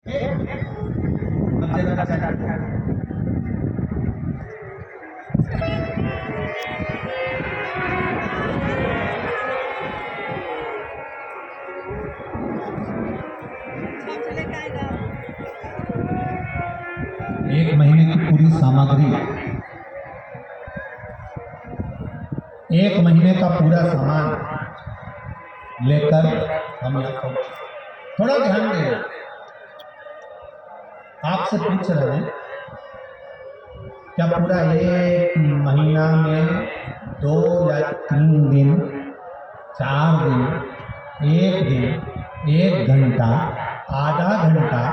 एक महीने की पूरी सामग्री, एक महीने का पूरा सामान लेकर हम यहाँ पहुंचे। थोड़ा ध्यान देना, आपसे पूछ रहे हैं क्या पूरा एक महीना में 2 या 3 दिन, 4 दिन, 1 दिन, 1 घंटा, आधा घंटा,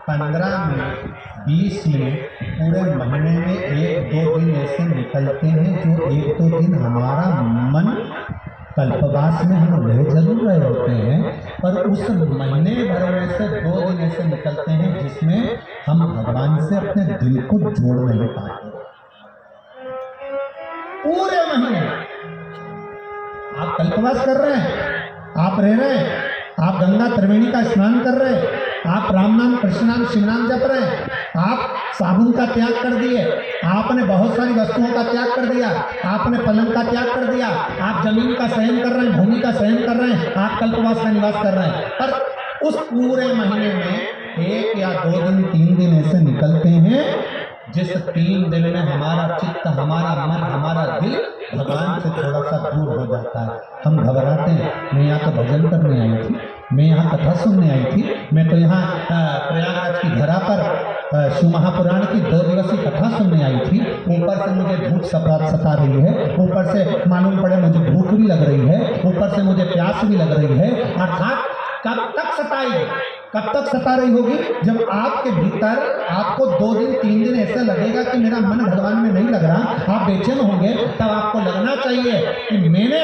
15 मिनट, 20 मिनट, पूरे महीने में 1-2 दिन ऐसे निकलते हैं जो 1-2 दिन हमारा मन कल्पवास में हम रह जरूर रहे होते हैं, पर उस महीने भर में से 2 दिन ऐसे निकलते हैं जिसमें हम भगवान से अपने दिल को जोड़ नहीं पाते। पूरे महीने आप कल्पवास कर रहे हैं, आप रह रहे हैं, आप गंगा त्रिवेणी का स्नान कर रहे हैं, आप राम नाम, कृष्ण नाम, शिव नाम जप रहे हैं, आप साबुन का त्याग कर दिए, आपने बहुत सारी वस्तुओं का त्याग कर दिया, आपने पलंग का त्याग कर दिया, आप जमीन का शयन कर रहे हैं, भूमि का शयन कर रहे हैं, आप कल्पवास का निवास कर रहे हैं, पर उस पूरे महीने में 1 या 2 दिन, 3 दिन ऐसे निकलते हैं जिस 3 दिन में हमारा चित्त, हमारा मन, हमारा दिल भगवान से थोड़ा सा दूर हो जाता है। हम घबराते हैं, मैं यहाँ तो भजन करने आई थी, मैं यहाँ कथा सुनने आई थी, मैं तो यहाँ प्रयागराज की धरा पर शिव महापुराण की 2 दिवसीय कथा सुनने आई थी। ऊपर से मुझे भूख सता रही है, ऊपर से मालूम पड़े मुझे भूख भी लग रही है, ऊपर से मुझे प्यास भी लग रही है। अर्थात कब तक सताएगी, कब तक सता रही होगी? जब आपके भीतर आपको 2 दिन, 3 दिन ऐसा लगेगा कि मेरा मन भगवान में नहीं लग रहा, आप बेचैन होंगे, तब आपको लगना चाहिए कि मैंने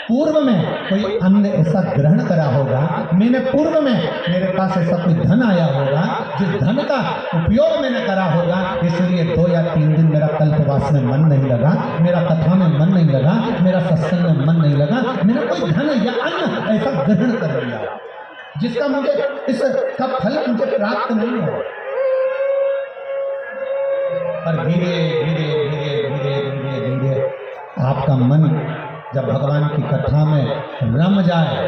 पूर्व में कोई अन्न ऐसा ग्रहण करा होगा, मैंने पूर्व में मेरे पास ऐसा कोई धन आया होगा, जिस धन का उपयोग मैंने करा होगा, इसलिए 2 या 3 दिन मेरा कल्पवास में मन नहीं लगा, मेरा कथा में मन नहीं लगा, मेरा सत्संग में मन नहीं लगा, मैंने कोई धन या अन्न ऐसा ग्रहण कर लिया जिसका मुझे इसका फल मुझे प्राप्त नहीं हो। पर धीरे धीरे धीरे धीरे धीरे धीरे आपका मन जब भगवान की कथा में रम जाए,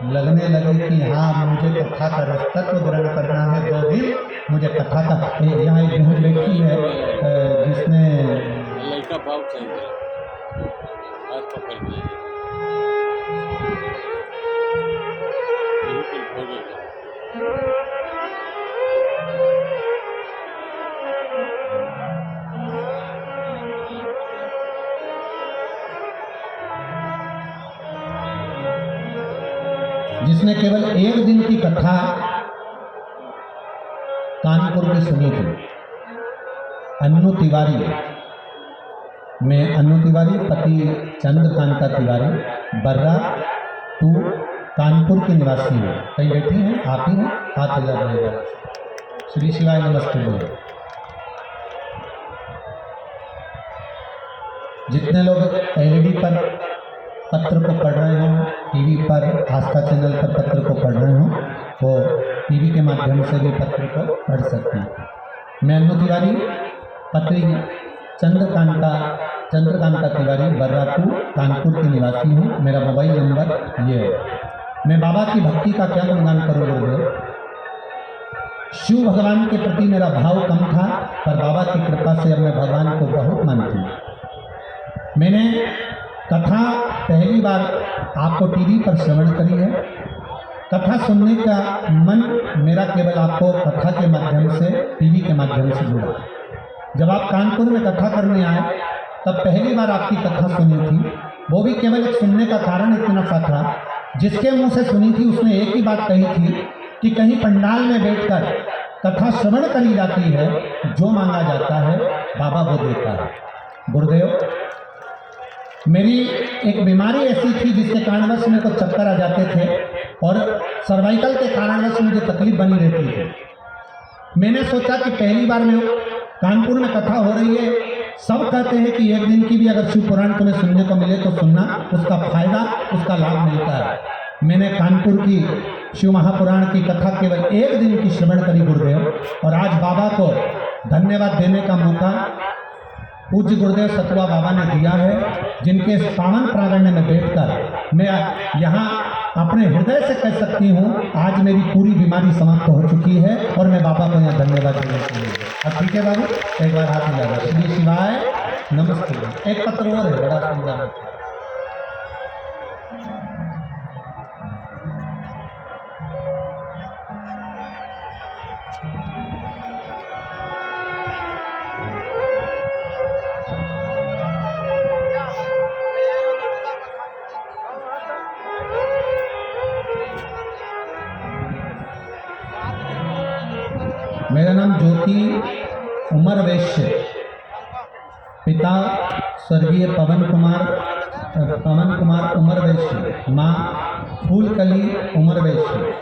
लगने लगे कि हाँ मुझे कथा का तत्व ग्रहण करना है, 2 दिन मुझे कथा का। यहाँ एक बहन बैठी है जिसने लड़का भाव चाहिए, जिसने केवल 1 दिन की कथा कानपुर में सुनी थी। अन्नू तिवारी, मैं अन्नू तिवारी, पति चंद्रकांता तिवारी, बर्रा 2 कानपुर के निवासी हैं। कहीं बैठी हैं? आप ही हैं? हाथ लगा रहेगा। श्री शिवाय नमस्ते बोलो। जितने लोग एलईडी पर पत्र को पढ़ रहे हो, टीवी पर आस्था चैनल पर पत्र को पढ़ रहे हो, वो टीवी के माध्यम से भी पत्र को पढ़ सकते हैं। मैं अन्नू तिवारी, पत्री चंद्रकांता तिवारी, बर्रा 2 कानपुर के निवासी हूँ। मेरा मोबाइल नंबर ये है। मैं बाबा की भक्ति का क्या गुणगान करूँ गुरुदेव? शिव भगवान के प्रति मेरा भाव कम था, पर बाबा की कृपा से अब मैं भगवान को बहुत मानती हूँ। मैंने कथा पहली बार आपको टीवी पर श्रवण करी है। कथा सुनने का मन मेरा केवल आपको कथा के माध्यम से, टीवी के माध्यम से जुड़ा। जब आप कानपुर में कथा करने आए तब पहली बार आपकी कथा सुनी थी, वो भी केवल एक सुनने का कारण इतना सा था, जिसके मुंह से सुनी थी उसने एक ही बात कही थी कि कहीं पंडाल में बैठकर कथा श्रवण करी जाती है, जो मांगा जाता है बाबा वो देता है। गुरुदेव, मेरी एक बीमारी ऐसी थी जिसके कारणवश मेरे को चक्कर आ जाते थे और सर्वाइकल के कारणवश मुझे तकलीफ बनी रहती थी। मैंने सोचा कि पहली बार में कानपुर में कथा हो रही है, सब कहते हैं कि 1 दिन की भी अगर शिव पुराण तुम्हें सुनने को मिले तो सुनना, उसका फायदा, उसका लाभ मिलता है। मैंने कानपुर की शिव महापुराण की कथा केवल एक दिन की श्रवण करी गुरुदेव, और आज बाबा को धन्यवाद देने का मौका पूज्य गुरुदेव सतुआ बाबा ने दिया है, जिनके पावन प्रांगण में बैठकर मैं यहाँ अपने हृदय से कह सकती हूँ आज मेरी पूरी बीमारी समाप्त हो चुकी है, और मैं बाबा को यहाँ धन्यवाद देना चाहूँगी। अब ठीक है बाबू, एक बार हाथ मिला दो। श्री शिवाय नमस्ते। एक पत्र और है बड़ा सुंदर। मेरा नाम ज्योति उमर वैश्य, पिता स्वर्गीय पवन कुमार उमर वैश्य, माँ फूलकली उमर वैश्य,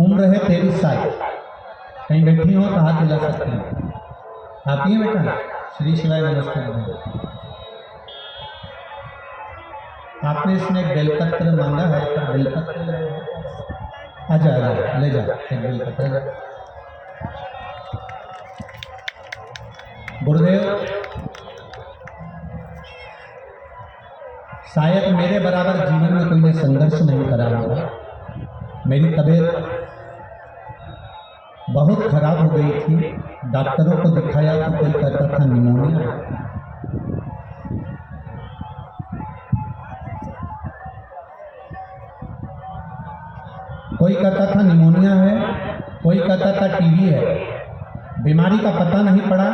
उम्र है 23 साल। कहीं बैठी हो तो हाथ हिला सकते हैं। आती है बेटा? श्री शिवाय नमस्ते। आपने इसमें एक बेलपत्र मांगा है, तो बेलपत्र आजा ले जा, एक बेलपत्र। गुरुदेव, शायद मेरे बराबर जीवन में कोई ने संघर्ष नहीं करा होगा। मेरी तबीयत बहुत खराब हो गई थी, डॉक्टरों को दिखाया तो कोई कहता था निमोनिया, कोई कहता था निमोनिया है, कोई कहता था टीबी है। बीमारी का पता नहीं पड़ा।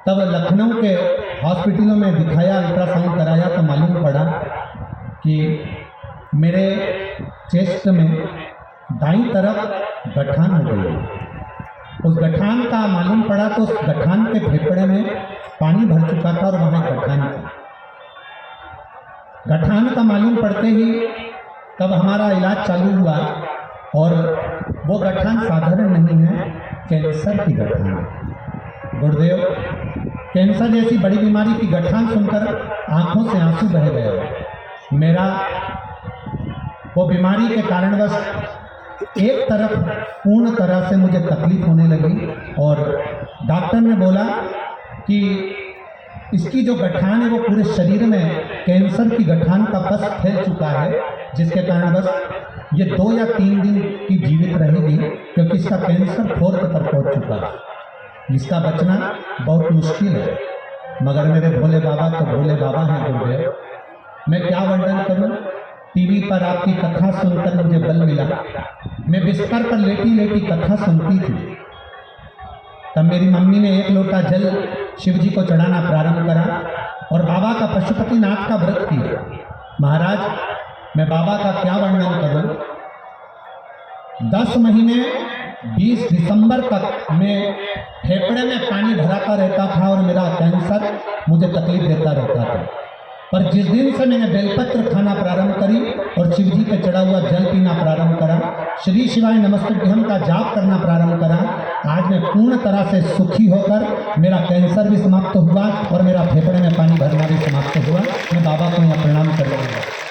तब लखनऊ के हॉस्पिटलों में दिखाया, अल्ट्रासाउंड कराया तो मालूम पड़ा कि मेरे चेस्ट में दाईं तरफ गठान हो गई। उस गठान का मालूम पड़ा तो उस गठान के फेफड़े में पानी भर चुका था और वहाँ गठान था। गठान का मालूम पड़ते ही तब हमारा इलाज चालू हुआ, और वो गठान साधारण नहीं है, कैंसर की गठान है। गुरुदेव, कैंसर जैसी बड़ी बीमारी की गठान सुनकर आंखों से आंसू बह गए। मेरा वो बीमारी के कारणवश एक तरफ पूर्ण तरह से मुझे तकलीफ होने लगी, और डॉक्टर ने बोला कि इसकी जो गठान है वो पूरे शरीर में कैंसर की गठान का पस फैल चुका है, जिसके कारणवश ये 2 या 3 दिन की जीवित रहेगी, क्योंकि इसका कैंसर 4th पर पहुंच चुका है। इसका बचना बहुत मुश्किल है। मगर मेरे भोले बाबा तो भोले बाबा हैं गुरुदेव। मैं क्या वर्णन करूं? टीवी पर आपकी कथा सुनकर मुझे बल मिला। मैं बिस्तर पर लेटी लेटी कथा सुनती थी। तब मेरी मम्मी ने 1 लोटा जल शिव जी को चढ़ाना प्रारंभ करा और बाबा का पशुपतिनाथ का व्रत किया। महाराज, मैं बाबा का क्या वर्णन करूं? 10 महीने 20 दिसंबर तक मैं फेफड़े में पानी भराता रहता था और मेरा कैंसर मुझे तकलीफ देता रहता था। पर जिस दिन से मैंने बेलपत्र खाना प्रारंभ करी और शिव जी पे चढ़ा हुआ जल पीना प्रारंभ करा, श्री शिवाय नमस्तुभ्यम का जाप करना प्रारंभ करा, आज मैं पूर्ण तरह से सुखी होकर मेरा कैंसर भी समाप्त हुआ और मेरा फेफड़े में पानी भरना भी समाप्त हुआ। मैं बाबा को यहाँ प्रणाम कर रहा हूँ।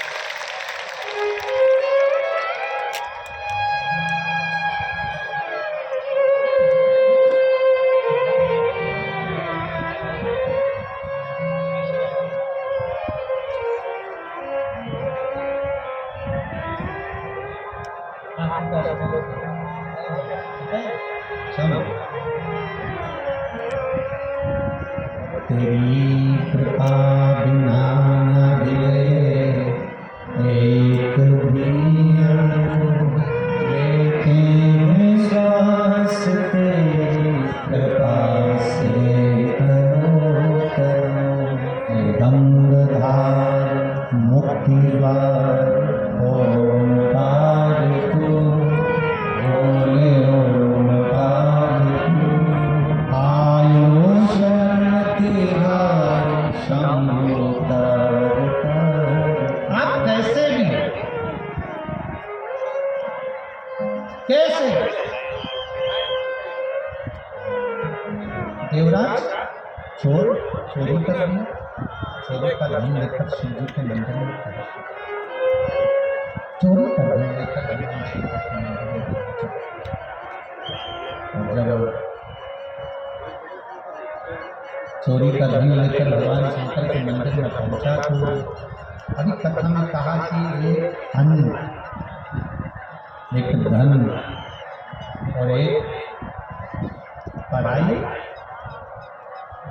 तेरी कृपा बिना न हिले एक भी लेते हैं श्वास, तेरी कृपा से करो करो गंगाधार मुक्तिवार ओंकार तू बोले ओंकार तू आयो शरणतिहार शंभो तर तर। आप कैसे भी कैसे देवराज चोरी कर दिया, चोरी का धन लेकर शिव जी के मंदिर में खड़ा। चोरी का धन लेकर भगवान श्री कृष्ण मंदिर में पहुंचे। और जब चोरी का धन लेकर भगवान शंकर के मंदिर में पहुंचा तो अभी कथा में कहा कि एक अन्न, एक धन और एक पढ़ाई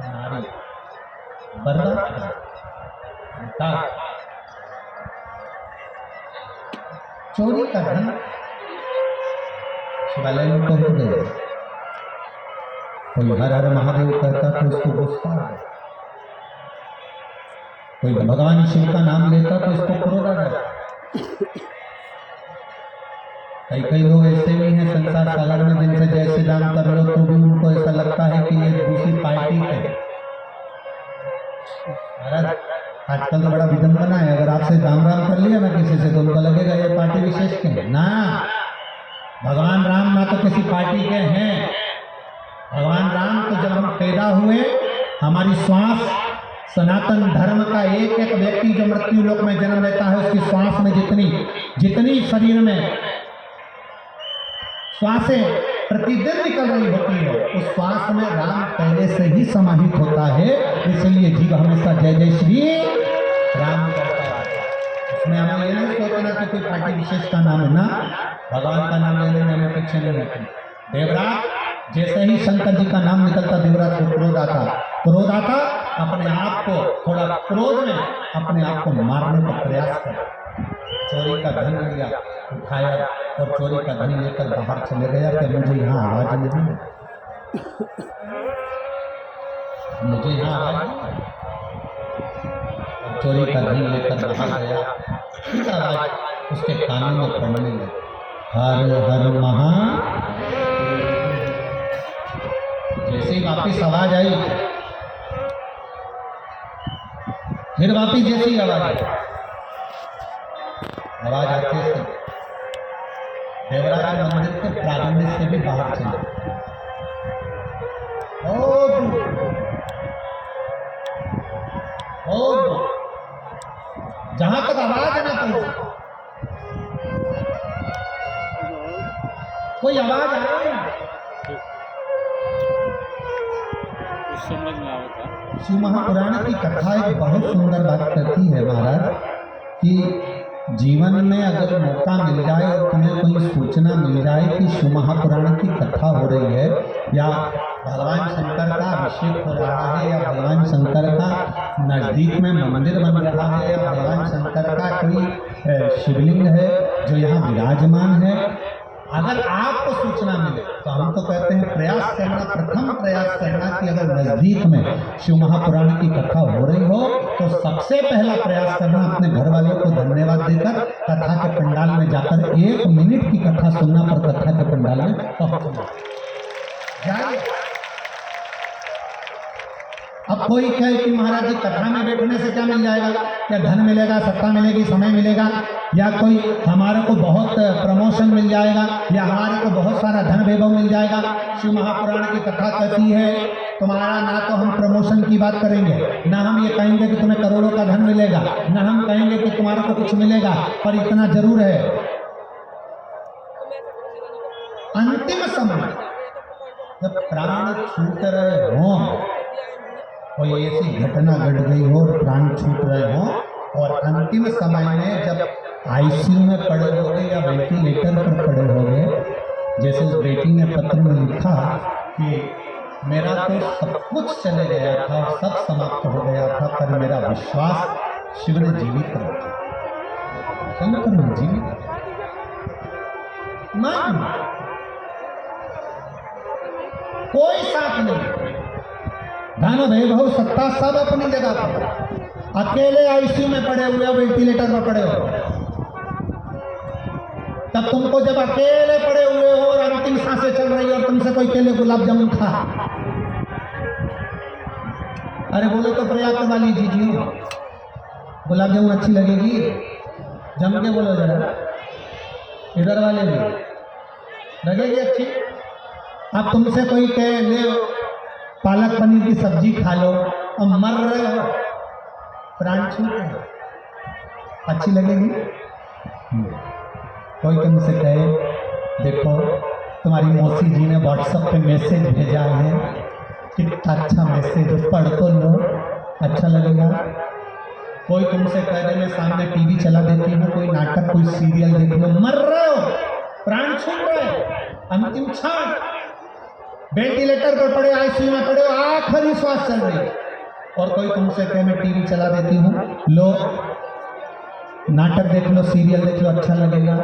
नारी बर्बाद था। चोरी का धन शिवालय में तो हो गया, कोई हर हर महादेव कहता तो उसको गुस्सा आ गया, कोई भगवान शिव का नाम लेता तो इसको क्रोध आ जाता। कई कई लोग ऐसे भी हैं संसार सागर में जिनसे जय श्री राम कर लो तो भी उनको ऐसा लगता है कि ये दूसरी पार्टी है। महाराज आजकल तो बड़ा विडंबना है, अगर आपसे राम राम कर लिया ना किसी से तो उनको लगेगा ये पार्टी विशेष के हैं। ना, भगवान राम ना तो किसी पार्टी के हैं। भगवान राम तो जब हम पैदा हुए, हमारी श्वास सनातन धर्म का एक एक व्यक्ति जो मृत्यु लोक में जन्म लेता है उसकी श्वास में जितनी शरीर में श्वासें प्रतिदिन निकल रही होती है, उस श्वास में राम पहले से ही समाहित होता है। इसलिए जीव हमेशा जय जय श्री राम करता है। उसमें हमें ये नहीं सोचना कि कोई पार्टी विशेष का नाम है ना, भगवान का नाम लेने में हमें पीछे नहीं रहती। देवराज जैसे ही शंकर जी का नाम निकलता देवराज को क्रोध आता, अपने आप को थोड़ा क्रोध में अपने आप को मारने का प्रयास कर चोरी का धन लिया, उठाया और चोरी का धन लेकर बाहर चले गया कि मुझे यहाँ आवाज नहीं है, मुझे यहाँ आवाज नहीं है। और चोरी का धन लेकर बाहर गया, फिर आवाज उसके कानों में पड़ने लगी, हर हर महा। जैसे ही वापिस आवाज आई, फिर वापिस जैसी आवाज आई, आवाज आते से देवराज मंदिर के प्रांगण से भी बाहर चले और जहां तक आवाज ना पहुंचे, कोई आवाज आ रही है समझ में आता। शिव महापुराण की कथा एक बहुत सुंदर बात करती है महाराज कि जीवन में अगर मौका मिल जाए और तुम्हें कोई सूचना मिल जाए कि शिव महापुराण की कथा हो रही है या भगवान शंकर का अभिषेक हो रहा है या भगवान शंकर का नजदीक में मंदिर बन रहा है या भगवान शंकर का कोई शिवलिंग है जो यहाँ विराजमान है, अगर आपको सूचना मिले तो हम तो कहते हैं प्रयास करना, प्रथम प्रयास करना कि अगर नजदीक में शिव महापुराण की कथा हो रही हो तो सबसे पहला प्रयास करना अपने घर वालों को धन्यवाद देकर कथा के पंडाल में जाकर 1 मिनट की कथा सुनना, पर कथा के पंडाल में पहुंचना। अब कोई कहे कि महाराज जी कथा में बैठने से क्या मिल जाएगा, क्या धन मिलेगा, सत्ता मिलेगी, समय मिलेगा, या कोई हमारे को बहुत प्रमोशन मिल जाएगा, या हमारे को बहुत सारा धन वैभव मिल जाएगा। शिव महापुराण की कथा कहती है तुम्हारा ना तो हम प्रमोशन की बात करेंगे, ना हम ये कहेंगे कि तुम्हें करोड़ों का धन मिलेगा, ना हम कहेंगे कि तुम्हारे को कुछ मिलेगा, पर इतना जरूर है अंतिम समय जब प्राण छूट रहे हों, कोई ऐसी घटना घट गई हो और प्राण छूट रहे हों और अंतिम समय में जब आईसीयू में पड़े होंगे या वेंटिलेटर पर पड़े होंगे, जैसे उस बेटी ने पत्र में लिखा कि मेरा तो सब कुछ चले गया था, सब समाप्त हो गया था, पर मेरा विश्वास शिव ने जीवित रखा, शंकर ने जीवित रखा, कोई साथ नहीं, धन वैभव सत्ता सब अपनी जगह पर, अकेले आईसीयू में पड़े हुए हो, वेंटिलेटर पर पड़े हो, तब तुमको जब अकेले पड़े हुए हो और अंतिम सांसें चल रही है और तुमसे कोई केले गुलाब जामुन खा, अरे बोलो तो प्रयाग वाली जीजी गुलाब जामुन अच्छी लगेगी, जम के बोलो जरा, इधर वाले भी लगेगी अच्छी। अब तुमसे कोई कहे ले पालक पनीर की सब्जी खा लो, अब मर रहे हो, प्राण छूट रहे हो, अच्छी लगेगी? कोई तुमसे कहे देखो तुम्हारी मौसी जी ने व्हाट्सएप पे मैसेज भेजा है, कितना अच्छा मैसेज है, पढ़ तो लो, अच्छा लगेगा। कोई तुमसे कह दे मैं सामने टीवी चला देती हूँ, कोई नाटक कोई सीरियल देख लो, मर रहे हो, प्राण छूट रहे, अंतिम क्षण, वेंटिलेटर पर पड़े, आईसीयू में पड़े हो, आखिरी श्वास चल रही है, और कोई तुमसे कहे मैं टीवी चला देती हूँ, लो नाटक देख लो, सीरियल देख लो, अच्छा लगेगा।